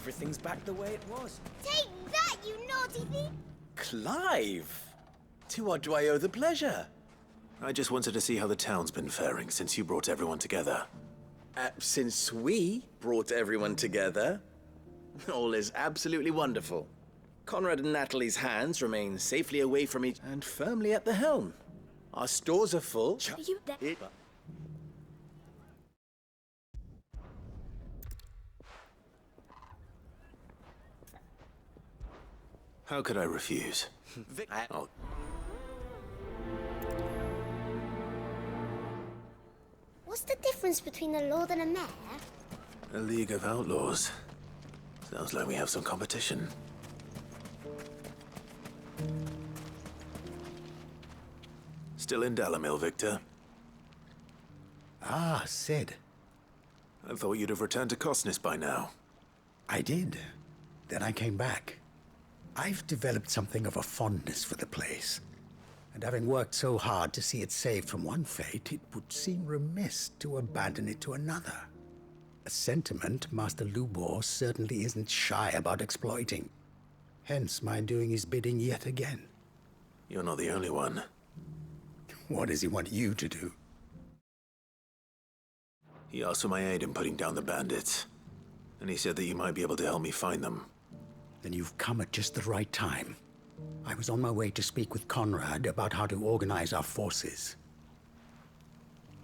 everything's back the way it was. Take that, you naughty thief! Clive! To what do I owe the pleasure? I just wanted to see how the town's been faring since you brought everyone together. Since we brought everyone together, all is absolutely wonderful. Conrad and Natalie's hands remain safely away from each and firmly at the helm. Our stores are full. Are you there? How could I refuse? Oh, What's the difference between a lord and a mayor? a League of Outlaws. Sounds like we have some competition. Still in Dalamil, Victor? Ah, Sid. I thought you'd have returned to Cosnes by now. I did. Then I came back. I've developed something of a fondness for the place. And having worked so hard to see it saved from one fate, it would seem remiss to abandon it to another. A sentiment Master Lubor certainly isn't shy about exploiting. Hence my doing his bidding yet again. You're not the only one. What does he want you to do? He asked for my aid in putting down the bandits. And he said that you might be able to help me find them. Then you've come at just the right time. I was on my way to speak with Conrad about how to organize our forces.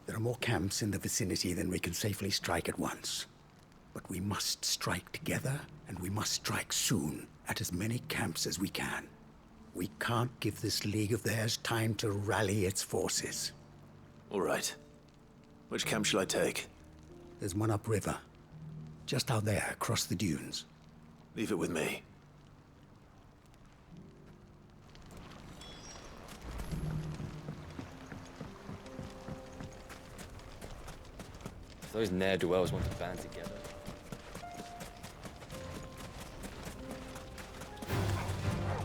There are more camps in the vicinity than we can safely strike at once. But we must strike together, and we must strike soon at as many camps as we can. We can't give this league of theirs time to rally its forces. All right. Which camp shall I take? There's one upriver. Just out there, across the dunes. Leave it with me. Those ne'er-do-wells want to band together.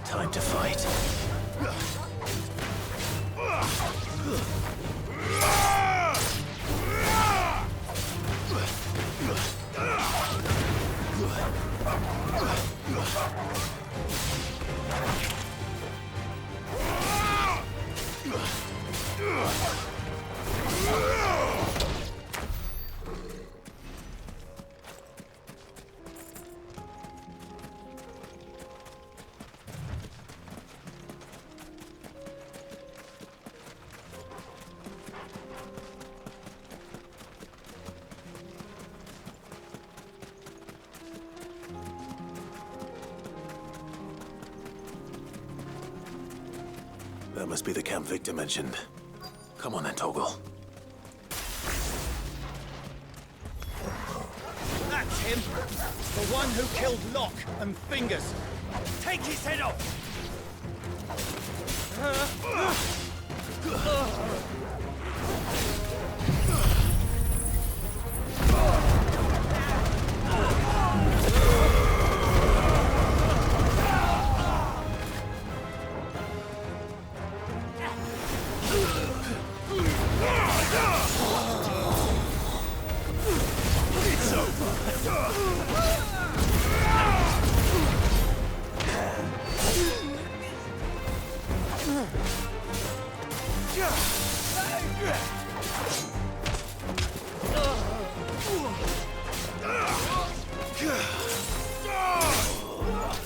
Time to fight. That must be the camp Victor mentioned. Come on then, Toggle. That's him! The one who killed Locke and Fingers! Take his head off!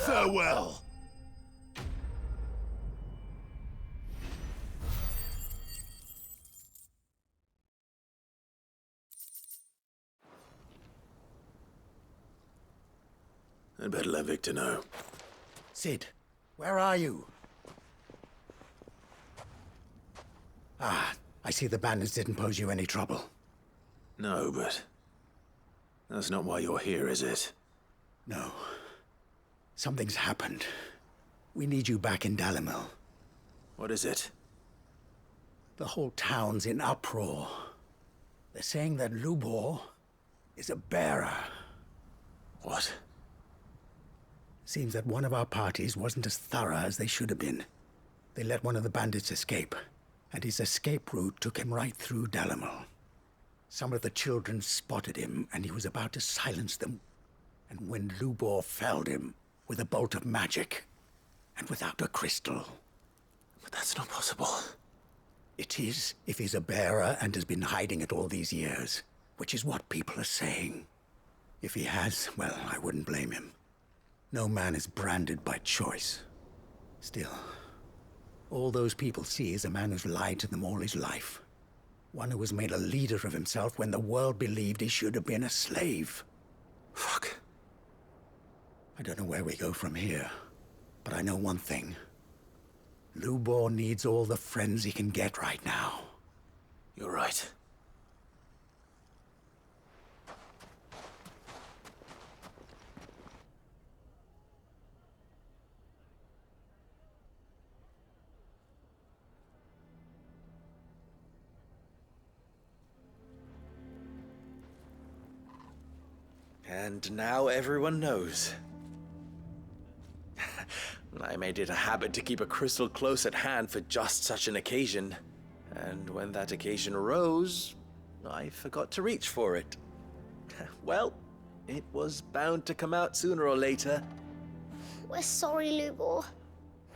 Farewell! I'd better let Victor know. Sid, where are you? Ah, I see the bandits didn't pose you any trouble. No, but... that's not why you're here, is it? No. Something's happened. We need you back in Dalamil. What is it? The whole town's in uproar. They're saying that Lubor is a bearer. What? Seems that one of our parties wasn't as thorough as they should have been. They let one of the bandits escape, and his escape route took him right through Dalamil. Some of the children spotted him, and he was about to silence them And when Lubor felled him with a bolt of magic and without a crystal. But that's not possible. It is if he's a bearer and has been hiding it all these years, which is what people are saying. If he has, well, I wouldn't blame him. No man is branded by choice. Still, all those people see is a man who's lied to them all his life. One who was made a leader of himself when the world believed he should have been a slave. Fuck. I don't know where we go from here, but I know one thing. Lubor needs all the friends he can get right now. You're right. And now everyone knows. I made it a habit to keep a crystal close at hand for just such an occasion. And when that occasion arose, I forgot to reach for it. Well, it was bound to come out sooner or later. We're sorry, Lubor.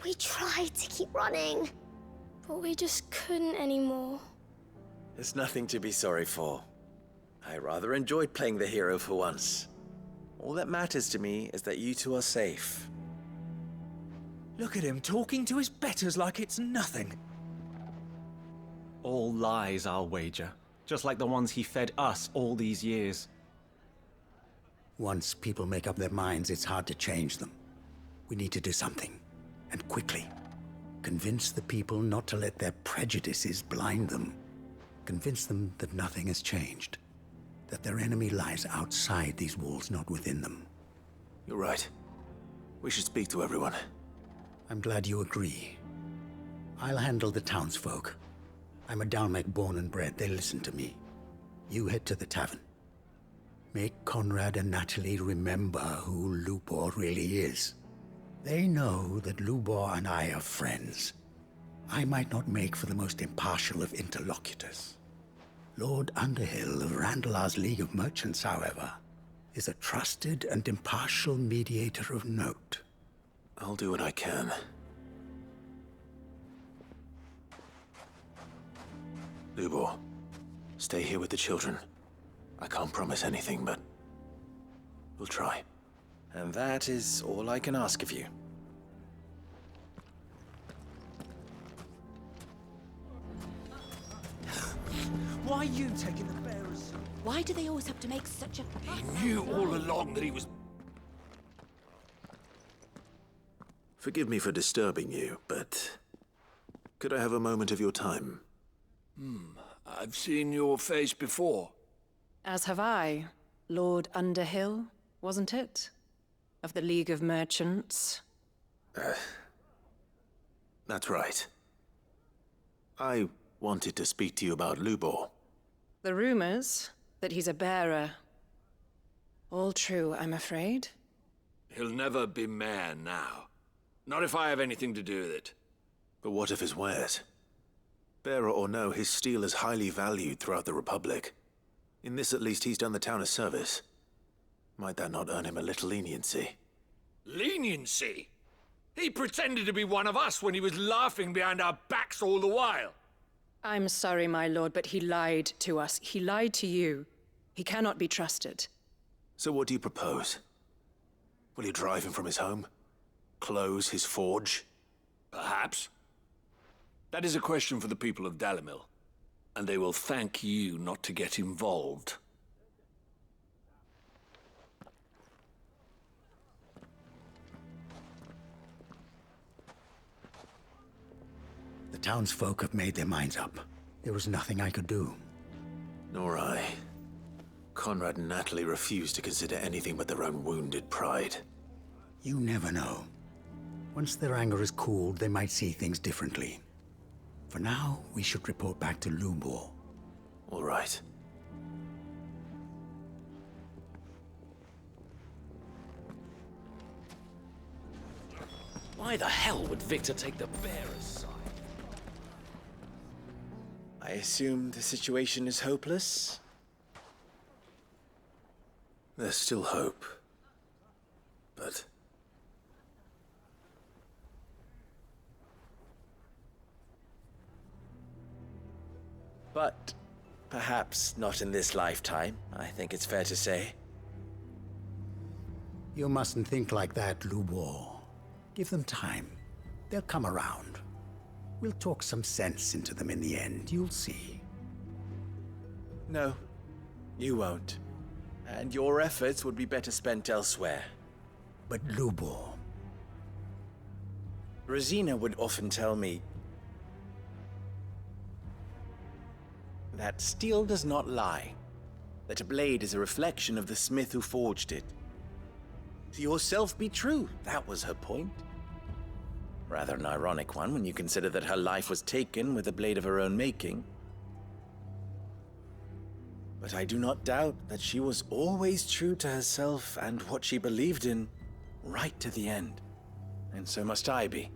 We tried to keep running, but we just couldn't anymore. There's nothing to be sorry for. I rather enjoyed playing the hero for once. All that matters to me is that you two are safe. Look at him talking to his betters like it's nothing. All lies, I'll wager. Just like the ones he fed us all these years. Once people make up their minds, it's hard to change them. We need to do something, and quickly. Convince the people not to let their prejudices blind them. Convince them that nothing has changed. That their enemy lies outside these walls, not within them. You're right. We should speak to everyone. I'm glad you agree. I'll handle the townsfolk. I'm a Dalmec born and bred. They listen to me. You head to the tavern. Make Conrad and Natalie remember who Lubor really is. They know that Lubor and I are friends. I might not make for the most impartial of interlocutors. Lord Underhill of Randalar's League of Merchants, however, is a trusted and impartial mediator of note. I'll do what I can. Lubor, stay here with the children. I can't promise anything, but we'll try. And that is all I can ask of you. Why are you taking the bearers? Why do they always have to make such a fuss? Knew all along that he was... Forgive me for disturbing you, but could I have a moment of your time? I've seen your face before. As have I. Lord Underhill, wasn't it? Of the League of Merchants. That's right. I wanted to speak to you about Lubor. The rumors that he's a bearer. All true, I'm afraid. He'll never be mayor now. Not if I have anything to do with it. But what of his wares? Bearer or no, his steel is highly valued throughout the Republic. In this, at least, he's done the town a service. Might that not earn him a little leniency? Leniency? He pretended to be one of us when he was laughing behind our backs all the while. I'm sorry, my lord, but he lied to us. He lied to you. He cannot be trusted. So what do you propose? Will you drive him from his home? Close his forge? Perhaps. That is a question for the people of Dalimil. And they will thank you not to get involved. The townsfolk have made their minds up. There was nothing I could do. Nor I. Conrad and Natalie refused to consider anything but their own wounded pride. You never know. Once their anger is cooled, they might see things differently. For now, we should report back to Lubor. All right. Why the hell would Victor take the bearer's side? I assume the situation is hopeless? There's still hope. but... But perhaps not in this lifetime, I think it's fair to say. You mustn't think like that, Lubor. Give them time. They'll come around. We'll talk some sense into them in the end, you'll see. No, you won't. And your efforts would be better spent elsewhere. But Lubor... Rosina would often tell me that steel does not lie, that a blade is a reflection of the smith who forged it. To yourself be true, that was her point. Rather an ironic one when you consider that her life was taken with a blade of her own making. But I do not doubt that she was always true to herself and what she believed in, right to the end. And so must I be.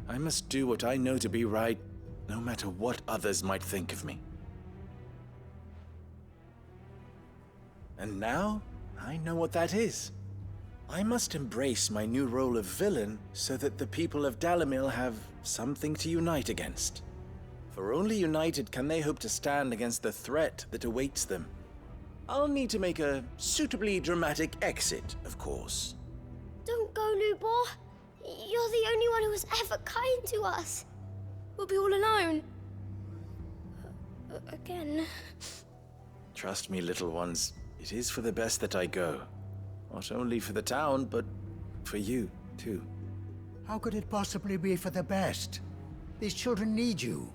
I must do what I know to be right, no matter what others might think of me. And now, I know what that is. I must embrace my new role of villain so that the people of Dalimil have something to unite against. For only united can they hope to stand against the threat that awaits them. I'll need to make a suitably dramatic exit, of course. Don't go, Lubor. You're the only one who was ever kind to us. We'll be all alone. Again. Trust me, little ones. It is for the best that I go. Not only for the town, but for you, too. How could it possibly be for the best? These children need you.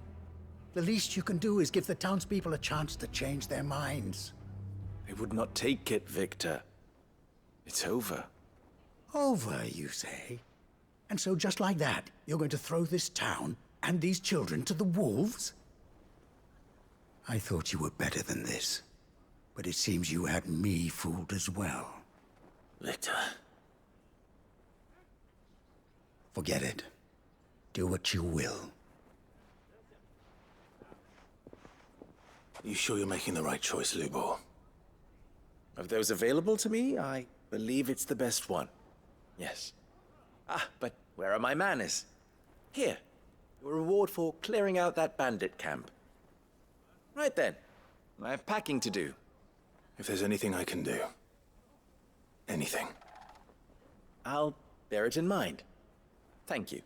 The least you can do is give the townspeople a chance to change their minds. They would not take it, Victor. It's over. Over, you say? And so just like that, you're going to throw this town and these children to the wolves? I thought you were better than this. But it seems you had me fooled as well. Victor... Forget it. Do what you will. You sure you're making the right choice, Lubor? Of those available to me, I believe it's the best one. Yes. Ah, but where are my manners? Here. Your reward for clearing out that bandit camp. Right then. I have packing to do. If there's anything I can do. Anything. I'll bear it in mind. Thank you.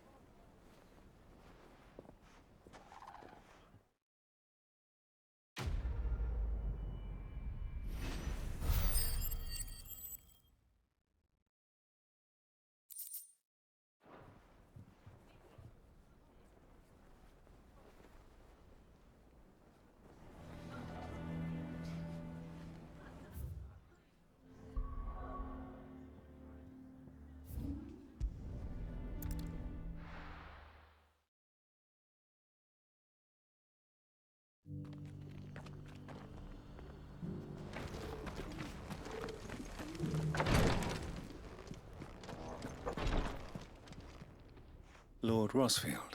Lord Rosfield,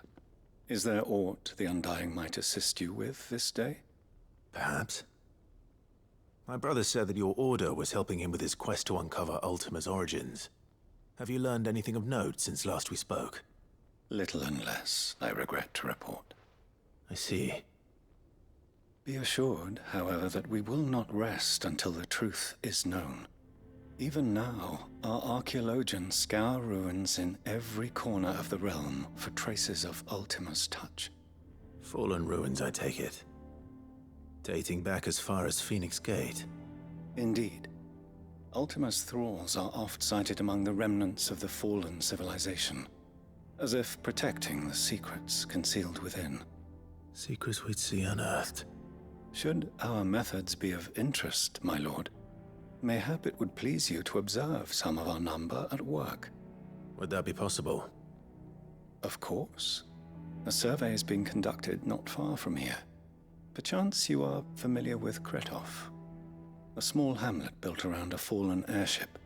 is there aught the Undying might assist you with this day? Perhaps. My brother said that your order was helping him with his quest to uncover Ultima's origins. Have you learned anything of note since last we spoke? Little and less, I regret to report. I see. Be assured, however, that we will not rest until the truth is known. Even now, our archaeologians scour ruins in every corner of the realm for traces of Ultima's touch. Fallen ruins, I take it. Dating back as far as Phoenix Gate. Indeed. Ultima's thralls are oft sighted among the remnants of the fallen civilization, as if protecting the secrets concealed within. Secrets we'd see unearthed. Should our methods be of interest, my lord, mayhap it would please you to observe some of our number at work. Would that be possible? Of course. A survey is being conducted not far from here. Perchance you are familiar with Kretov, a small hamlet built around a fallen airship.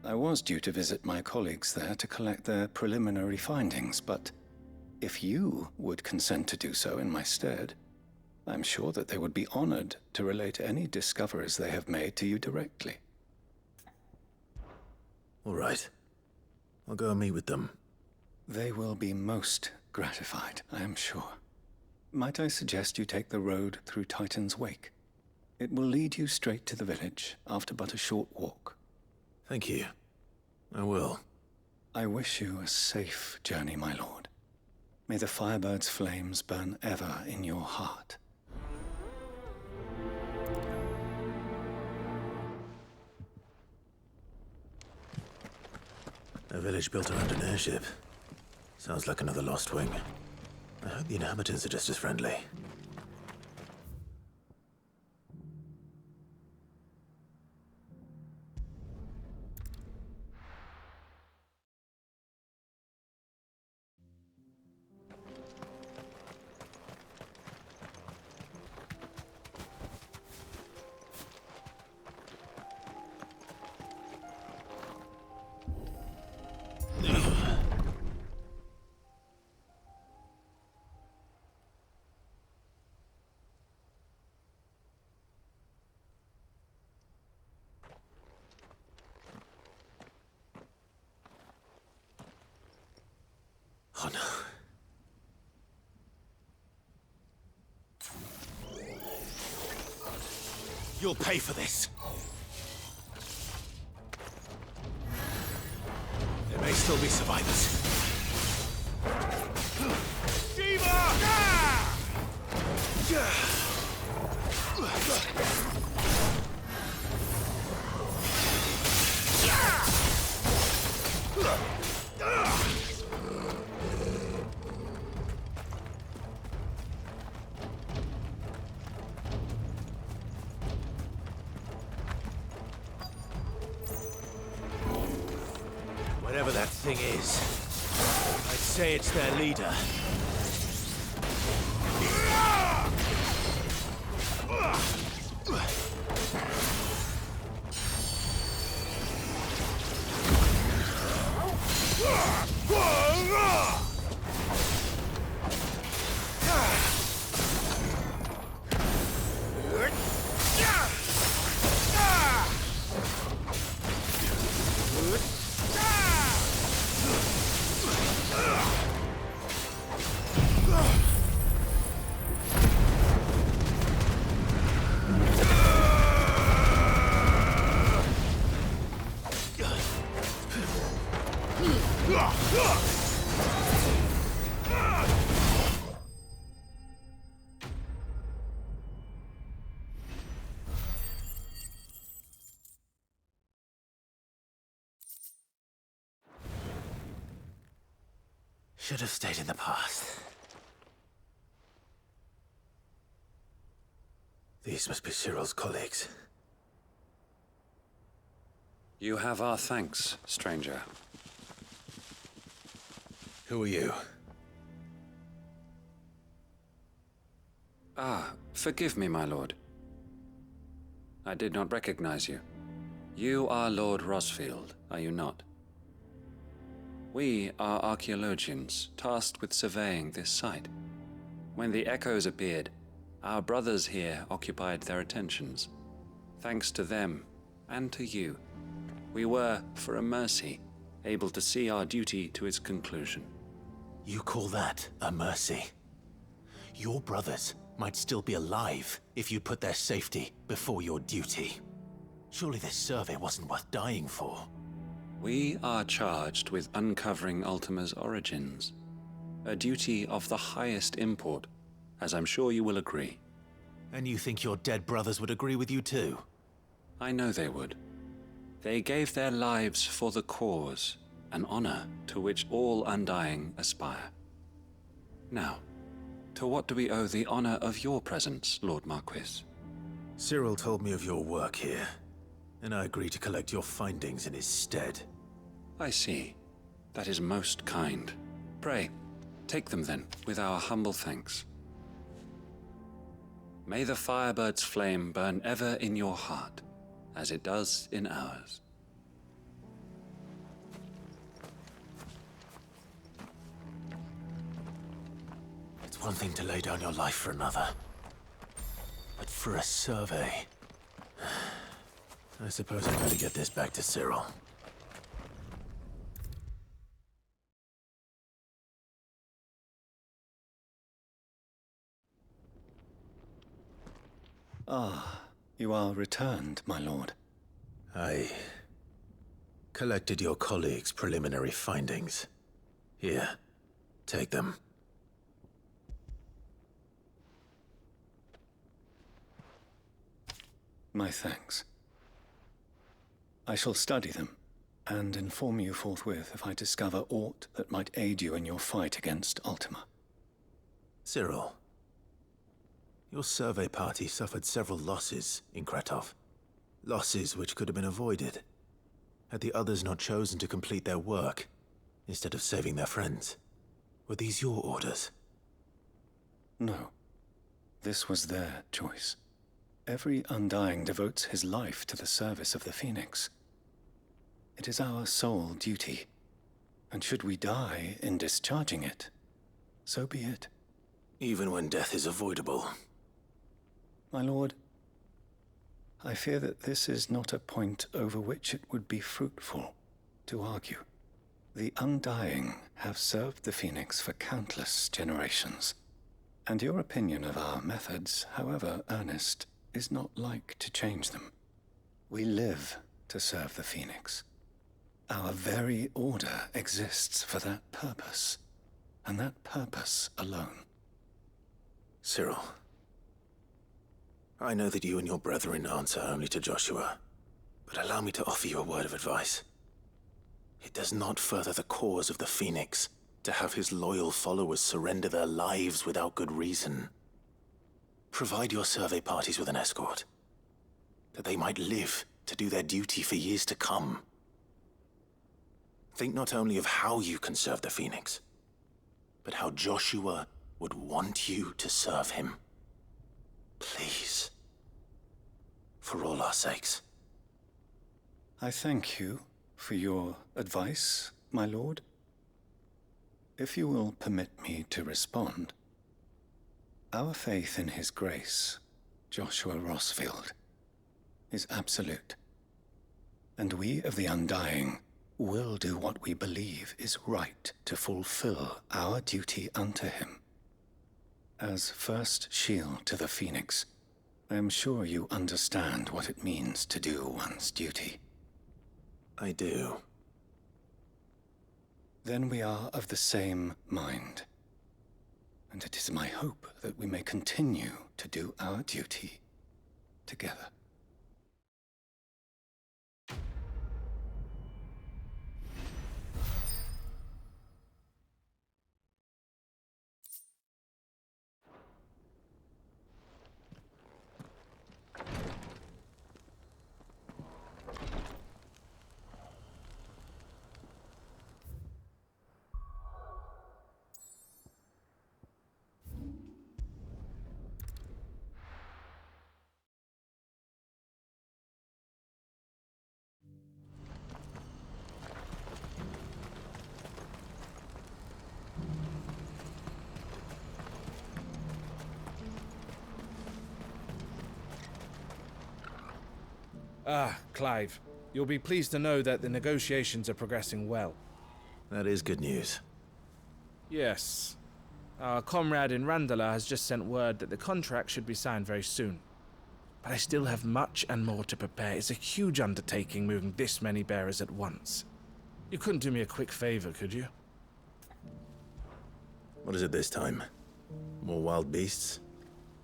I was due to visit my colleagues there to collect their preliminary findings, but if you would consent to do so in my stead, I'm sure that they would be honored to relate any discoveries they have made to you directly. All right. I'll go and meet with them. They will be most gratified, I am sure. Might I suggest you take the road through Titan's Wake? It will lead you straight to the village after but a short walk. Thank you. I will. I wish you a safe journey, my lord. May the Firebird's flames burn ever in your heart. A village built around an airship. Sounds like another Lost Wing. I hope the inhabitants are just as friendly. Oh no. You'll pay for this. There may still be survivors. Whatever that thing is, I'd say it's their leader. Should have stayed in the past. These must be Cyril's colleagues. You have our thanks, stranger. Who are you? Ah, forgive me, my lord. I did not recognize you. You are Lord Rosfield, are you not? We are archaeologians, tasked with surveying this site. When the echoes appeared, our brothers here occupied their attentions. Thanks to them, and to you, we were, for a mercy, able to see our duty to its conclusion. You call that a mercy? Your brothers might still be alive if you put their safety before your duty. Surely this survey wasn't worth dying for. We are charged with uncovering Ultima's origins, a duty of the highest import, as I'm sure you will agree. And you think your dead brothers would agree with you too? I know they would. They gave their lives for the cause, an honor to which all Undying aspire. Now, to what do we owe the honor of your presence, Lord Marquis? Cyril told me of your work here, and I agreed to collect your findings in his stead. I see. That is most kind. Pray, take them then, with our humble thanks. May the Firebird's flame burn ever in your heart, as it does in ours. It's one thing to lay down your life for another, but for a survey... I suppose I better get this back to Cyril. Ah, you are returned, my lord. I collected your colleagues' preliminary findings. Here, take them. My thanks. I shall study them, and inform you forthwith if I discover aught that might aid you in your fight against Ultima. Cyril, your survey party suffered several losses in Kretov. Losses which could have been avoided, had the others not chosen to complete their work, instead of saving their friends. Were these your orders? No. This was their choice. Every Undying devotes his life to the service of the Phoenix. It is our sole duty, and should we die in discharging it, so be it. Even when death is avoidable. My lord, I fear that this is not a point over which it would be fruitful to argue. The Undying have served the Phoenix for countless generations, and your opinion of our methods, however earnest, is not like to change them. We live to serve the Phoenix. Our very order exists for that purpose, and that purpose alone. Cyril, I know that you and your brethren answer only to Joshua, but allow me to offer you a word of advice. It does not further the cause of the Phoenix to have his loyal followers surrender their lives without good reason. Provide your survey parties with an escort, that they might live to do their duty for years to come. Think not only of how you can serve the Phoenix, but how Joshua would want you to serve him. Please. For all our sakes. I thank you for your advice, my lord. If you will permit me to respond, our faith in his grace, Joshua Rosfield, is absolute. And we of the Undying will do what we believe is right to fulfill our duty unto him. As first shield to the Phoenix, I am sure you understand what it means to do one's duty. I do. Then we are of the same mind. And it is my hope that we may continue to do our duty together. Ah, Clive. You'll be pleased to know that the negotiations are progressing well. That is good news. Yes. Our comrade in Randala has just sent word that the contract should be signed very soon. But I still have much and more to prepare. It's a huge undertaking moving this many bearers at once. You couldn't do me a quick favor, could you? What is it this time? More wild beasts?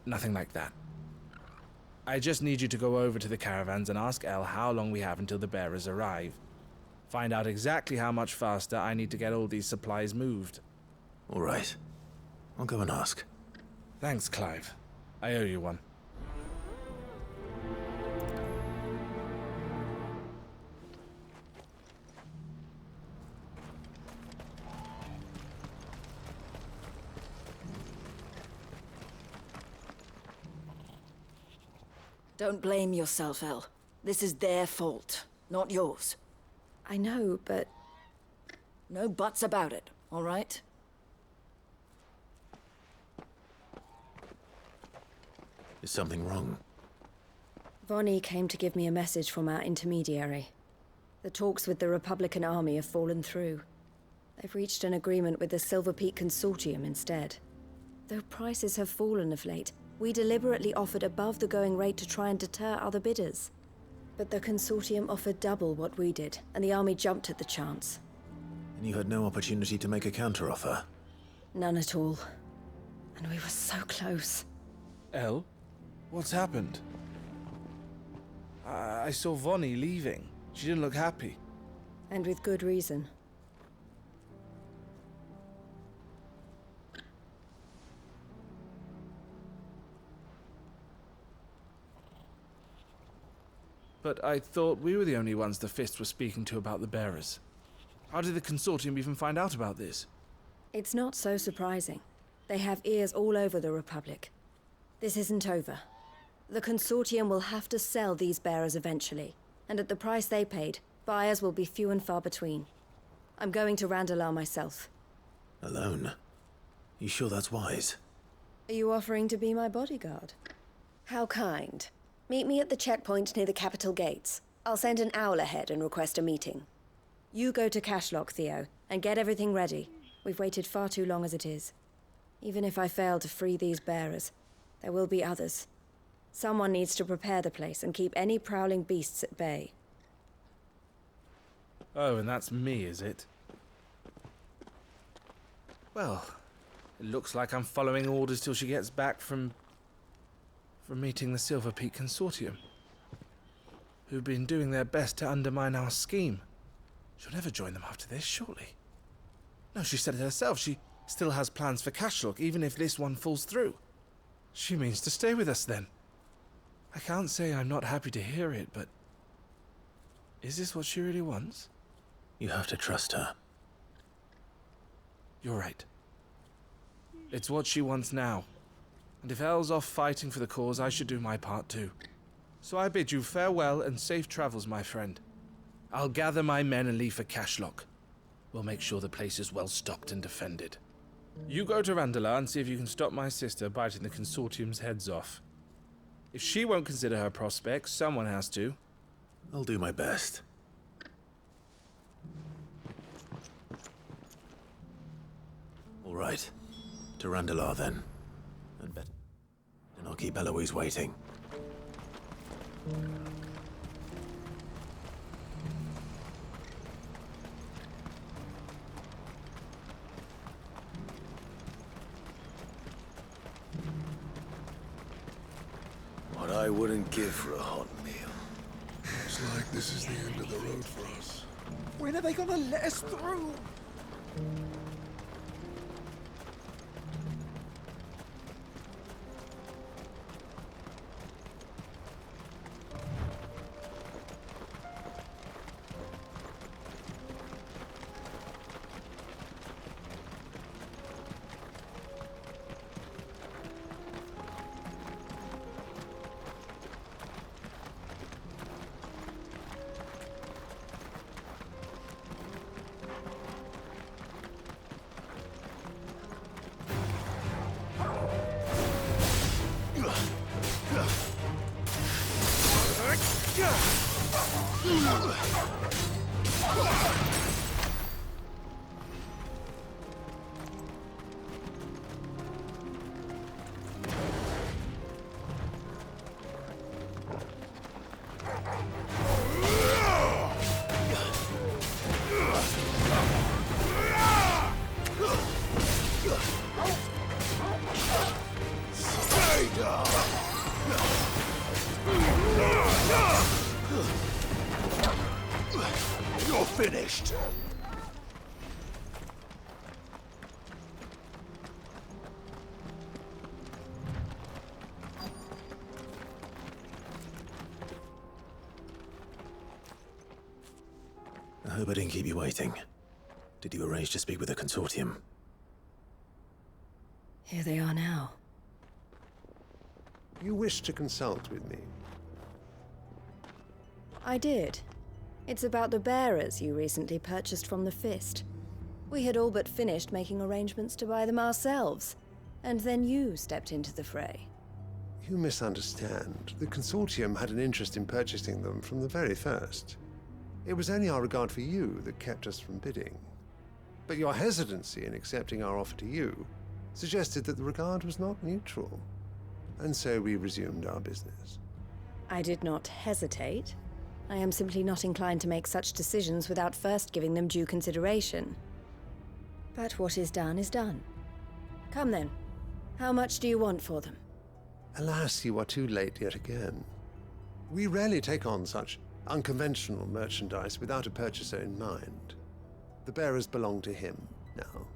Nothing like that. I just need you to go over to the caravans and ask El how long we have until the bearers arrive. Find out exactly how much faster I need to get all these supplies moved. All right. I'll go and ask. Thanks, Clive. I owe you one. Don't blame yourself, El. This is their fault, not yours. I know, but... No buts about it, all right? Is something wrong? Vonnie came to give me a message from our intermediary. The talks with the Republican army have fallen through. They've reached an agreement with the Silver Peak Consortium instead. Though prices have fallen of late, We deliberately offered above the going rate to try and deter other bidders. But the consortium offered double what we did, and the army jumped at the chance. And you had no opportunity to make a counteroffer? None at all. And we were so close. Elle? What's happened? I saw Vonnie leaving. She didn't look happy. And with good reason. But I thought we were the only ones the Fist were speaking to about the bearers. How did the consortium even find out about this? It's not so surprising. They have ears all over the Republic. This isn't over. The consortium will have to sell these bearers eventually, and at the price they paid, buyers will be few and far between. I'm going to Randalar myself. Alone? You sure that's wise? Are you offering to be my bodyguard? How kind. Meet me at the checkpoint near the capital gates. I'll send an owl ahead and request a meeting. You go to Cashlock, Theo, and get everything ready. We've waited far too long as it is. Even if I fail to free these bearers, there will be others. Someone needs to prepare the place and keep any prowling beasts at bay. Oh, and that's me, is it? Well, it looks like I'm following orders till she gets back from meeting the Silver Peak Consortium, who've been doing their best to undermine our scheme. She'll never join them after this, surely. No, she said it herself. She still has plans for Cashlock, even if this one falls through. She means to stay with us, then. I can't say I'm not happy to hear it, but... is this what she really wants? You have to trust her. You're right. It's what she wants now. And if Elle's off fighting for the cause, I should do my part too. So I bid you farewell and safe travels, my friend. I'll gather my men and leave for Cashlock. We'll make sure the place is well stocked and defended. You go to Randalar and see if you can stop my sister biting the consortium's heads off. If she won't consider her prospects, someone has to. I'll do my best. All right. To Randalar, then. And I'll keep Eloise waiting. What I wouldn't give for a hot meal. Looks like this is the end of the road for us. When are they gonna let us through? You're finished. I hope I didn't keep you waiting. Did you arrange to speak with the consortium? Here they are now. You wish to consult with me? I did. It's about the bearers you recently purchased from the Fist. We had all but finished making arrangements to buy them ourselves, and then you stepped into the fray. You misunderstand. The consortium had an interest in purchasing them from the very first. It was only our regard for you that kept us from bidding. But your hesitancy in accepting our offer to you suggested that the regard was not mutual. and so we resumed our business. I did not hesitate. I am simply not inclined to make such decisions without first giving them due consideration. But what is done is done. Come then. How much do you want for them? Alas, you are too late yet again. We rarely take on such unconventional merchandise without a purchaser in mind. The bearers belong to him now.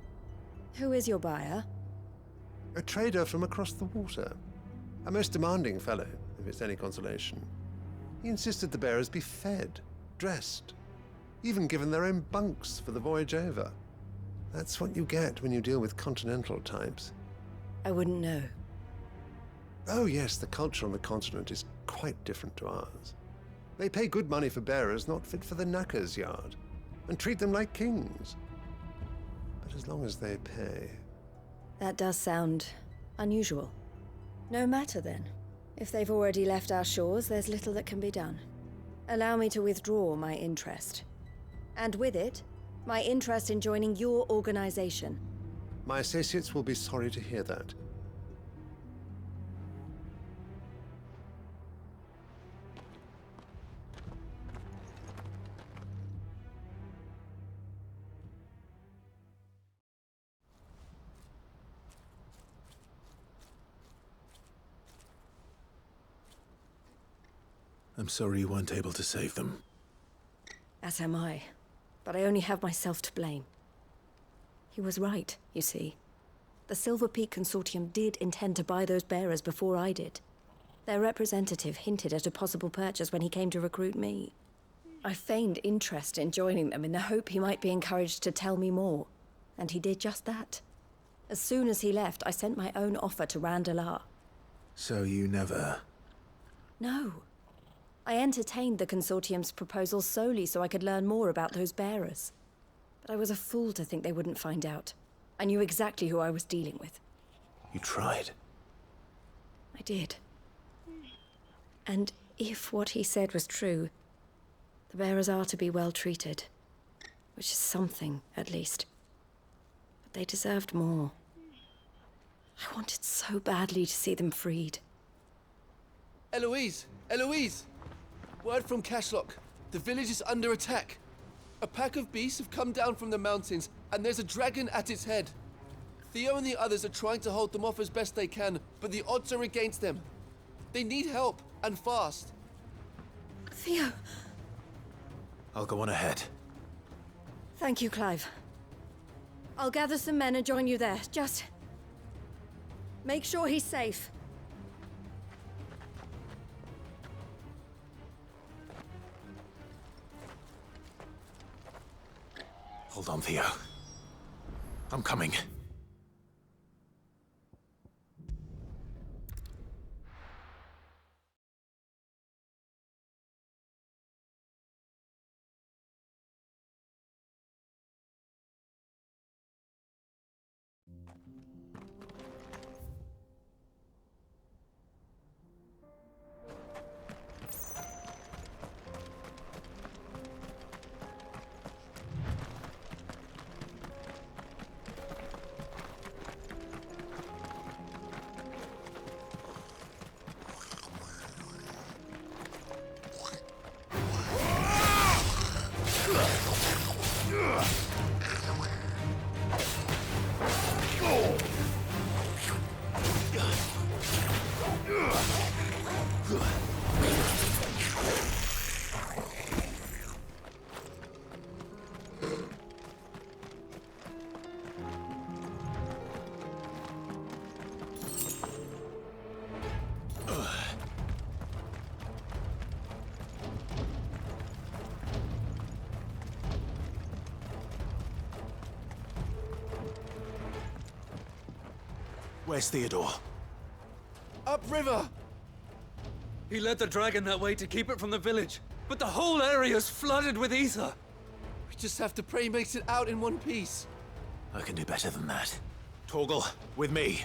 Who is your buyer? A trader from across the water. A most demanding fellow, if it's any consolation. He insisted the bearers be fed, dressed, even given their own bunks for the voyage over. That's what you get when you deal with continental types. I wouldn't know. Oh yes, the culture on the continent is quite different to ours. They pay good money for bearers not fit for the knacker's yard, and treat them like kings. But as long as they pay... That does sound unusual. No matter then. If they've already left our shores, there's little that can be done. Allow me to withdraw my interest. And with it, my interest in joining your organization. My associates will be sorry to hear that. I'm sorry you weren't able to save them. As am I. But I only have myself to blame. He was right, you see. The Silver Peak Consortium did intend to buy those bearers before I did. Their representative hinted at a possible purchase when he came to recruit me. I feigned interest in joining them in the hope he might be encouraged to tell me more. And he did just that. As soon as he left, I sent my own offer to Randalar. So you never... No. I entertained the Consortium's proposal solely so I could learn more about those bearers. But I was a fool to think they wouldn't find out. I knew exactly who I was dealing with. You tried. I did. And if what he said was true, the bearers are to be well treated. Which is something, at least. But they deserved more. I wanted so badly to see them freed. Eloise! Eloise! Word from Cashlock. The village is under attack. A pack of beasts have come down from the mountains, and there's a dragon at its head. Theo and the others are trying to hold them off as best they can, but the odds are against them. They need help, and fast. Theo! I'll go on ahead. Thank you, Clive. I'll gather some men and join you there. Just... make sure he's safe. Hold on, Theo. I'm coming. Where's Theodore? Upriver! He led the dragon that way to keep it from the village, but the whole area's flooded with ether. We just have to pray he makes it out in one piece. I can do better than that. Torgal, with me.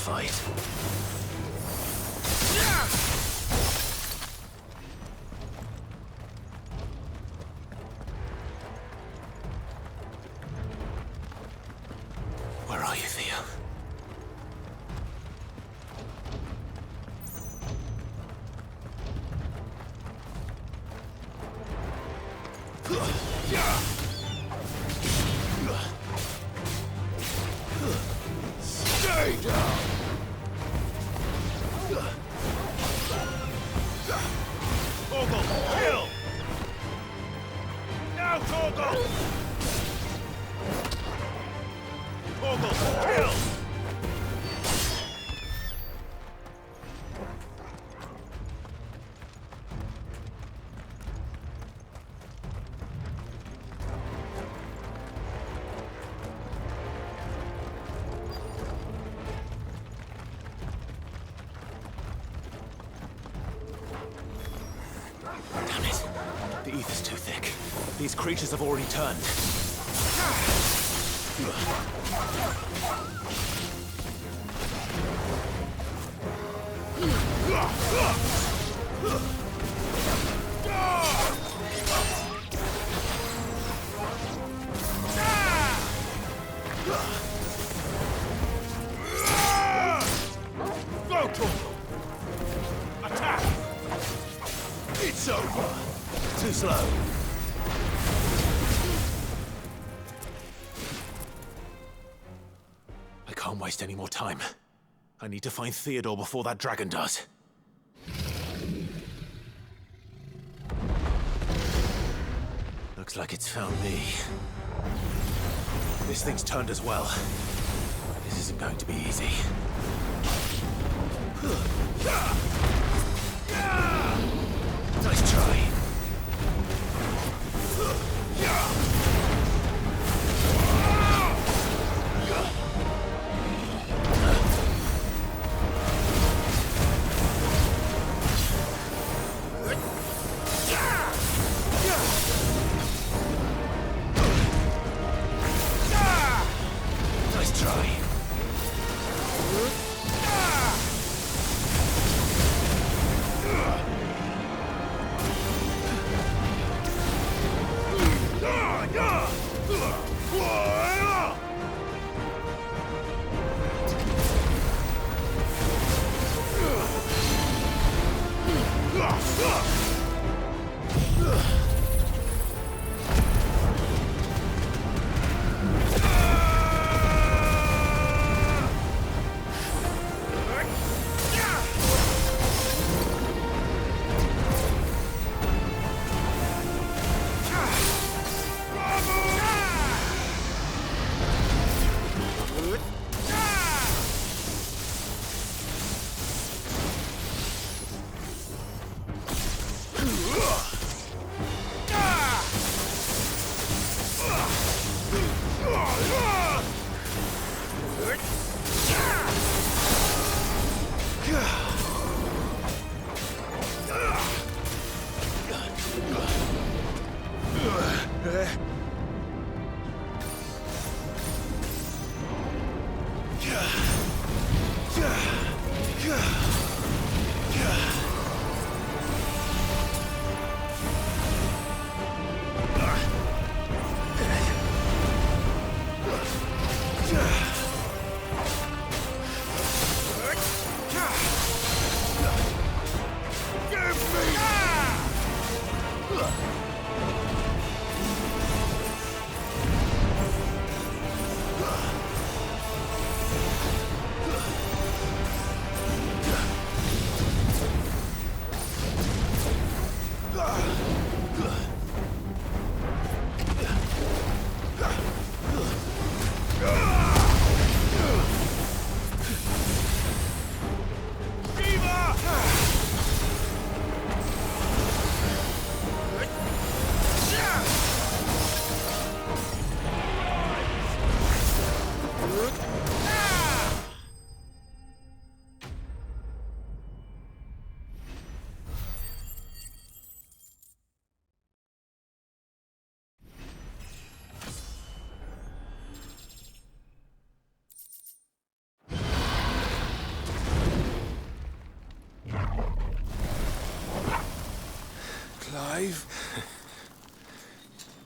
fight. Where are you, Theo? Stay down! Torgal, kill! Now, Torgal! Torgal, kill! Damn it. The ether's too thick. These creatures have already turned. Go, Torgal! Attack! It's over! Too slow. I can't waste any more time. I need to find Theodore before that dragon does. Looks like it's found me. This thing's turned as well. This isn't going to be easy. Nice try. Nice try.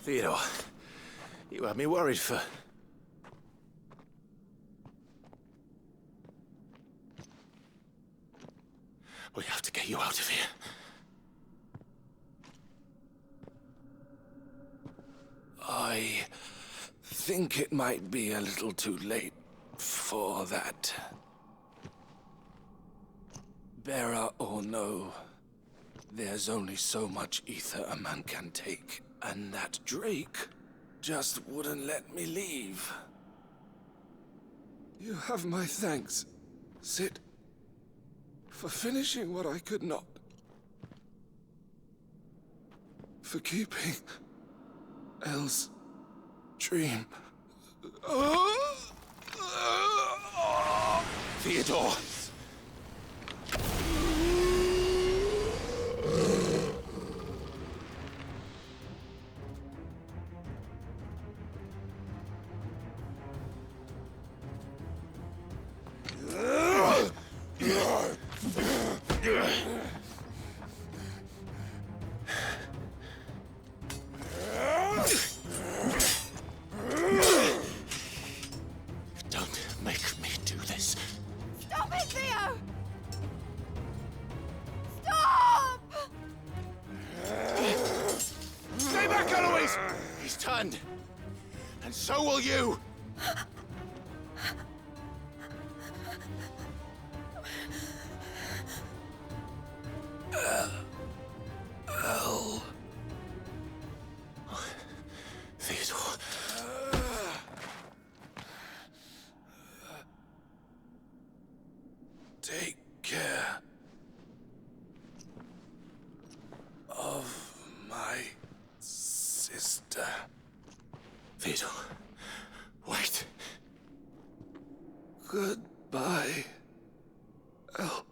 Theodore, you had me worried for... We have to get you out of here. I think it might be a little too late for that. Bearer or no, there's only so much ether a man can take, and that Drake just wouldn't let me leave. You have my thanks, Sid, for finishing what I could not. For keeping Elle's dream. Theodore! Don't make me do this. Stop it, Theo! Stop! Stay back, Eloise! He's turned. And so will you! Elle. Theodore. Take care of my sister. Theodore, wait. Goodbye, Elle.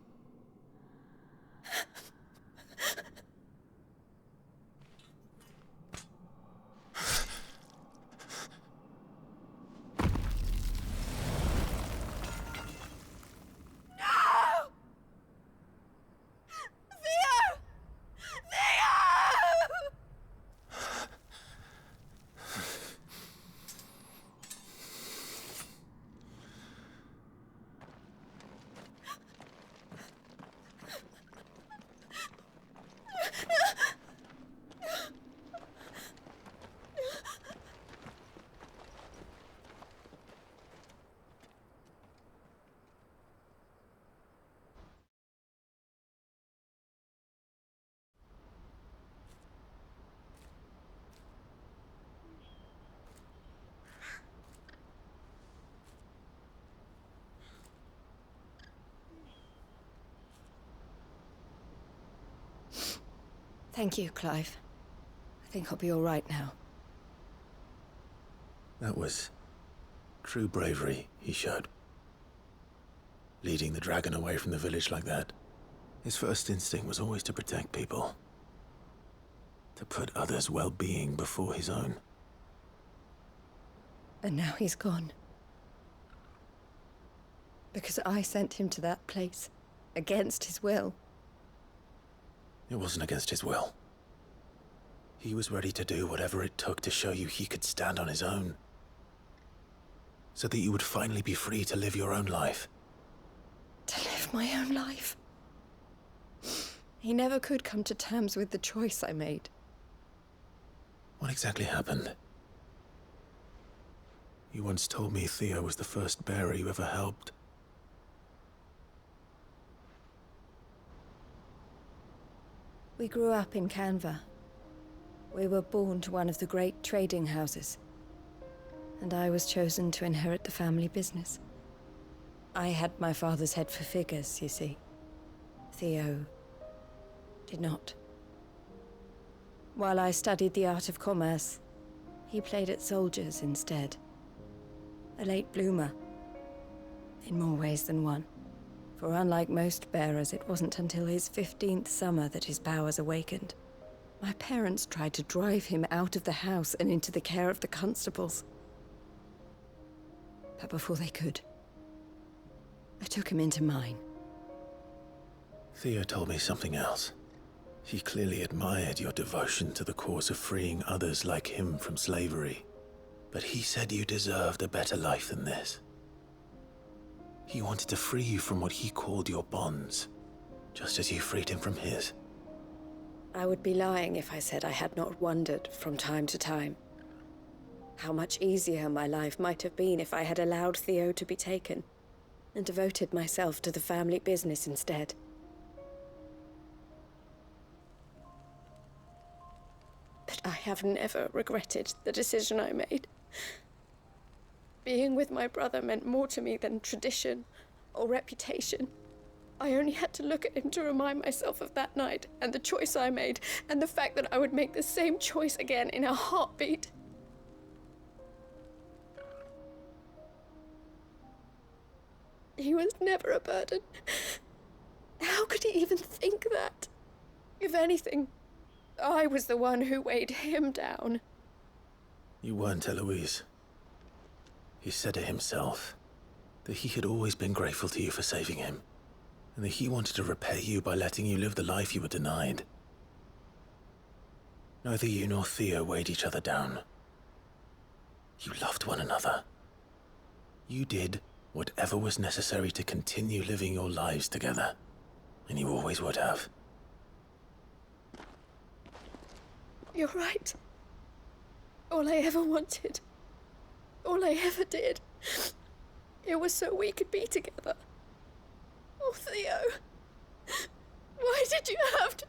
Thank you, Clive. I think I'll be all right now. That was true bravery he showed. Leading the dragon away from the village like that. His first instinct was always to protect people. To put others' well-being before his own. And now he's gone. Because I sent him to that place, against his will. It wasn't against his will. He was ready to do whatever it took to show you he could stand on his own. So that you would finally be free to live your own life. To live my own life? He never could come to terms with the choice I made. What exactly happened? You once told me Theo was the first bearer you ever helped. We grew up in Canva. We were born to one of the great trading houses. And I was chosen to inherit the family business. I had my father's head for figures, you see. Theo did not. While I studied the art of commerce, he played at soldiers instead. A late bloomer, in more ways than one. For unlike most bearers, it wasn't until his 15th summer that his powers awakened. My parents tried to drive him out of the house and into the care of the constables. But before they could, I took him into mine. Theo told me something else. He clearly admired your devotion to the cause of freeing others like him from slavery. But he said you deserved a better life than this. He wanted to free you from what he called your bonds, just as you freed him from his. I would be lying if I said I had not wondered from time to time how much easier my life might have been if I had allowed Theo to be taken and devoted myself to the family business instead. But I have never regretted the decision I made. Being with my brother meant more to me than tradition or reputation. I only had to look at him to remind myself of that night and the choice I made and the fact that I would make the same choice again in a heartbeat. He was never a burden. How could he even think that? If anything, I was the one who weighed him down. You weren't, Eloise. He said it himself, that he had always been grateful to you for saving him, and that he wanted to repay you by letting you live the life you were denied. Neither you nor Theo weighed each other down. You loved one another. You did whatever was necessary to continue living your lives together, and you always would have. You're right. All I ever wanted, all I ever did, it was so we could be together. Oh, Theo, why did you have to...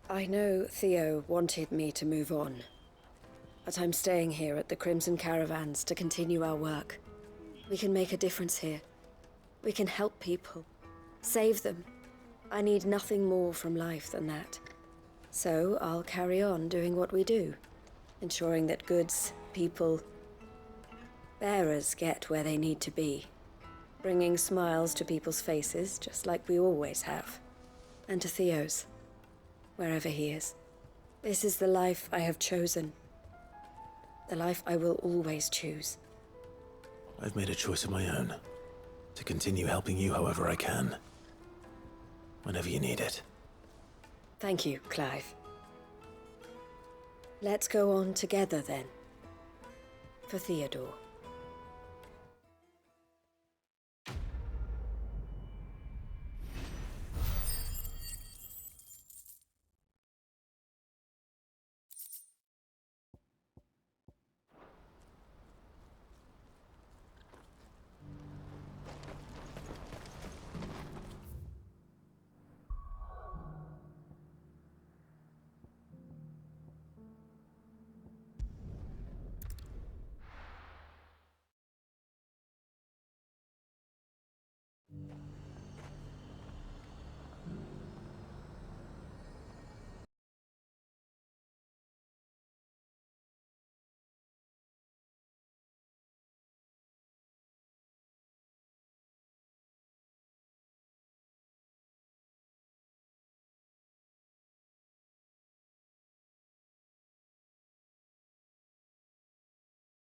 I know Theo wanted me to move on, but I'm staying here at the Crimson Caravans to continue our work. We can make a difference here. We can help people, save them. I need nothing more from life than that. So I'll carry on doing what we do, ensuring that goods, people, bearers get where they need to be, bringing smiles to people's faces just like we always have, and to Theo's, wherever he is. This is the life I have chosen. The life I will always choose. I've made a choice of my own, to continue helping you however I can, whenever you need it. Thank you, Clive. Let's go on together then. For Theodore.